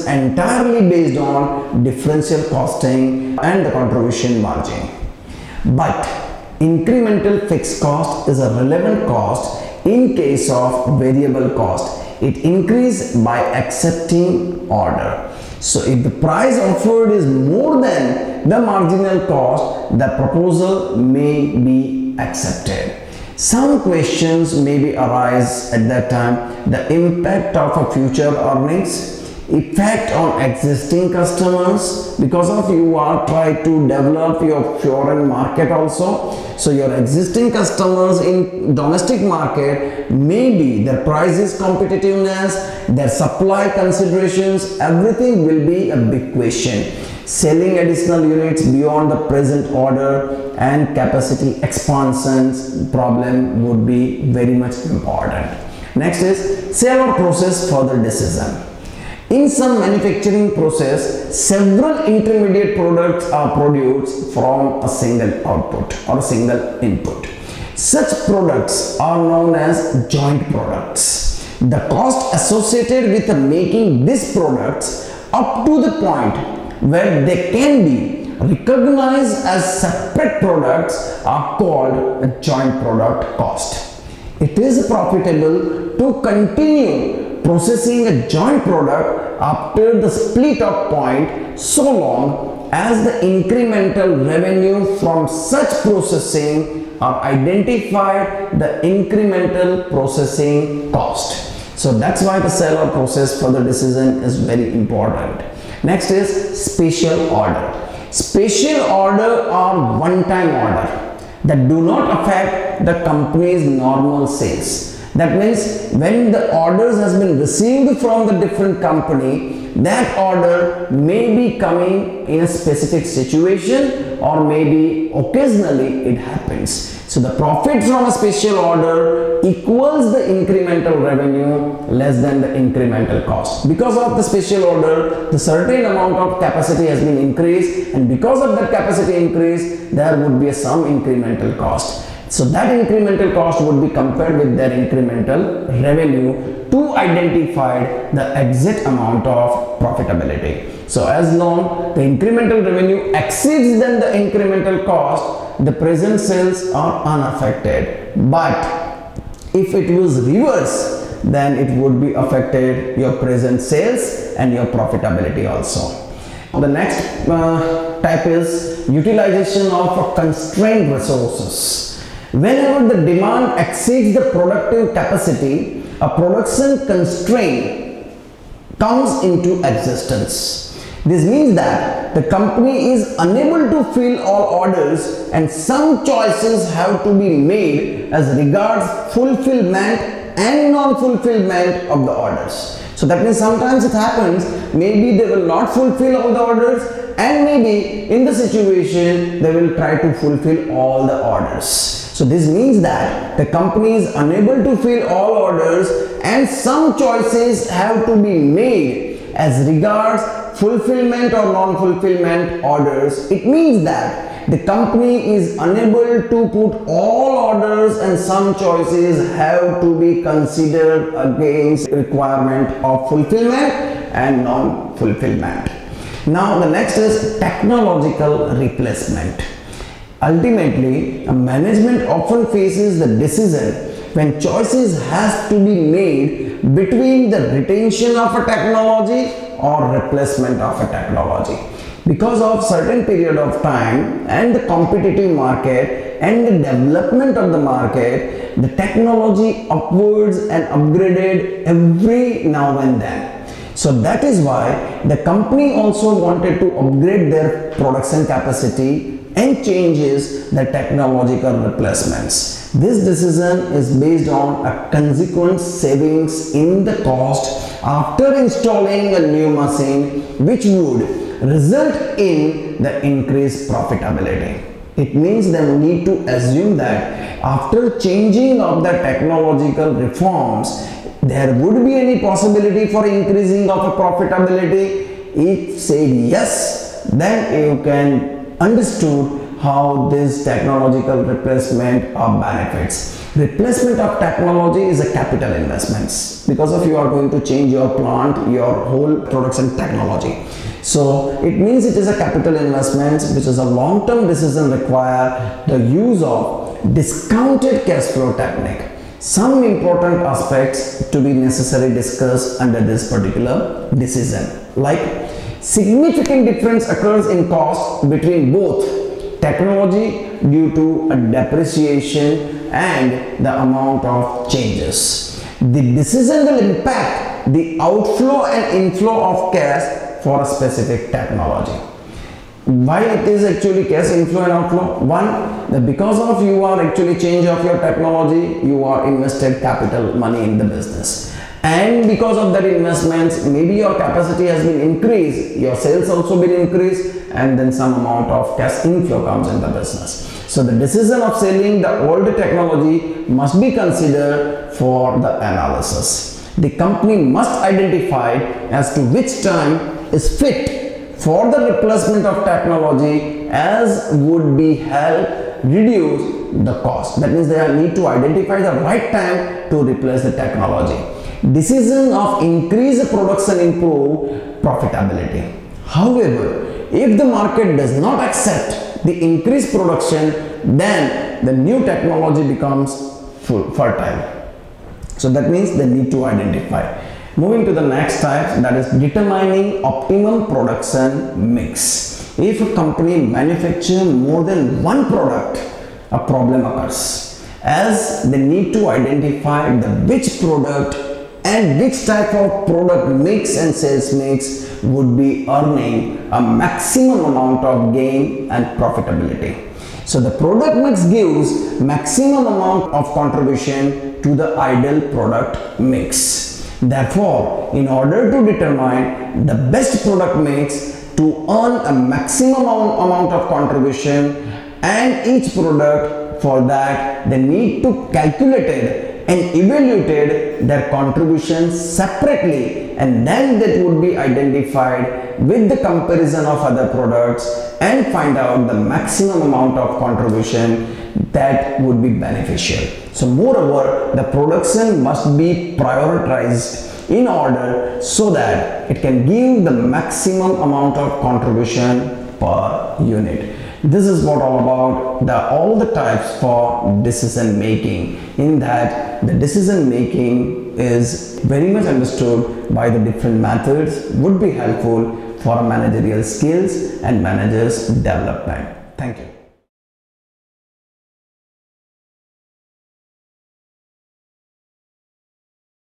entirely based on differential costing and the contribution margin. But incremental fixed cost is a relevant cost in case of variable cost. It increases by accepting order. So if the price offered is more than the marginal cost, the proposal may be accepted. Some questions may be arise at that time: the impact of a future earnings, effect on existing customers, because of you are trying to develop your foreign market also. So your existing customers in domestic market, maybe their prices competitiveness, their supply considerations, everything will be a big question. Selling additional units beyond the present order and capacity expansions problem would be very much important. Next is sale or process further decision. In some manufacturing process, several intermediate products are produced from a single output or a single input. Such products are known as joint products. The cost associated with making these products up to the point where they can be recognized as separate products are called a joint product cost. It is profitable to continue processing a joint product after the split up point so long as the incremental revenue from such processing are identified the incremental processing cost. So that's why the sale or process further decision is very important. Next is special order. Special order are one-time order that do not affect the company's normal sales. That means when the orders has been received from the different company, that order may be coming in a specific situation or maybe occasionally it happens. So the profit from a special order equals the incremental revenue less than the incremental cost. Because of the special order, the certain amount of capacity has been increased, and because of that capacity increase, there would be some incremental cost. So that incremental cost would be compared with their incremental revenue to identify the exact amount of profitability. So as long the incremental revenue exceeds than the incremental cost, the present sales are unaffected. But if it was reverse, then it would be affected your present sales and your profitability also. The next type is utilization of constrained resources. Whenever the demand exceeds the productive capacity, a production constraint comes into existence. This means that the company is unable to fill all orders and some choices have to be made as regards fulfillment and non-fulfillment of the orders. So that means sometimes it happens, maybe they will not fulfill all the orders, and maybe in the situation they will try to fulfill all the orders. So this means that the company is unable to fill all orders and some choices have to be made as regards fulfillment or non-fulfillment orders. It means that the company is unable to put all orders and some choices have to be considered against requirement of fulfillment and non-fulfillment. Now the next is technological replacement. Ultimately, a management often faces the decision when choices has to be made between the retention of a technology or replacement of a technology. Because of certain period of time and the competitive market and the development of the market, the technology upwards and upgraded every now and then. So that is why the company also wanted to upgrade their production capacity and changes the technological replacements. This decision is based on a consequent savings in the cost after installing a new machine, which would result in the increased profitability. It means that we need to assume that after changing of the technological reforms, there would be any possibility for increasing of a profitability. If say yes, then you can understood how this technological replacement of benefits. Replacement of technology is a capital investments, because of you are going to change your plant, your whole production technology. So it means it is a capital investment, which is a long-term decision require the use of discounted cash flow technique. Some important aspects to be necessarily discussed under this particular decision, like significant difference occurs in cost between both technology due to a depreciation and the amount of changes. The decision will impact the outflow and inflow of cash for a specific technology. Why it is actually cash inflow and outflow? One, that because of you are actually change of your technology, you are invested capital money in the business, and because of that investments, maybe your capacity has been increased, your sales also been increased, and then some amount of cash inflow comes in the business. So the decision of selling the old technology must be considered for the analysis. The company must identify as to which time is fit for the replacement of technology, as would be help reduce the cost. That means they need to identify the right time to replace the technology. Decision of increase the production, improve profitability. However, if the market does not accept the increased production, then the new technology becomes fertile. So that means they need to identify. Moving to the next type, that is determining optimum production mix. If a company manufactures more than one product, a problem occurs, as they need to identify the which product and which type of product mix and sales mix would be earning a maximum amount of gain and profitability. So the product mix gives maximum amount of contribution to the ideal product mix. Therefore, in order to determine the best product mix to earn a maximum amount of contribution and each product, for that they need to calculate it and evaluated their contributions separately, and then that would be identified with the comparison of other products and find out the maximum amount of contribution that would be beneficial. So moreover, the production must be prioritized in order so that it can give the maximum amount of contribution per unit. This is what all about all the types for decision making, in that the decision making is very much understood by the different methods, would be helpful for managerial skills and managers development. Thank you.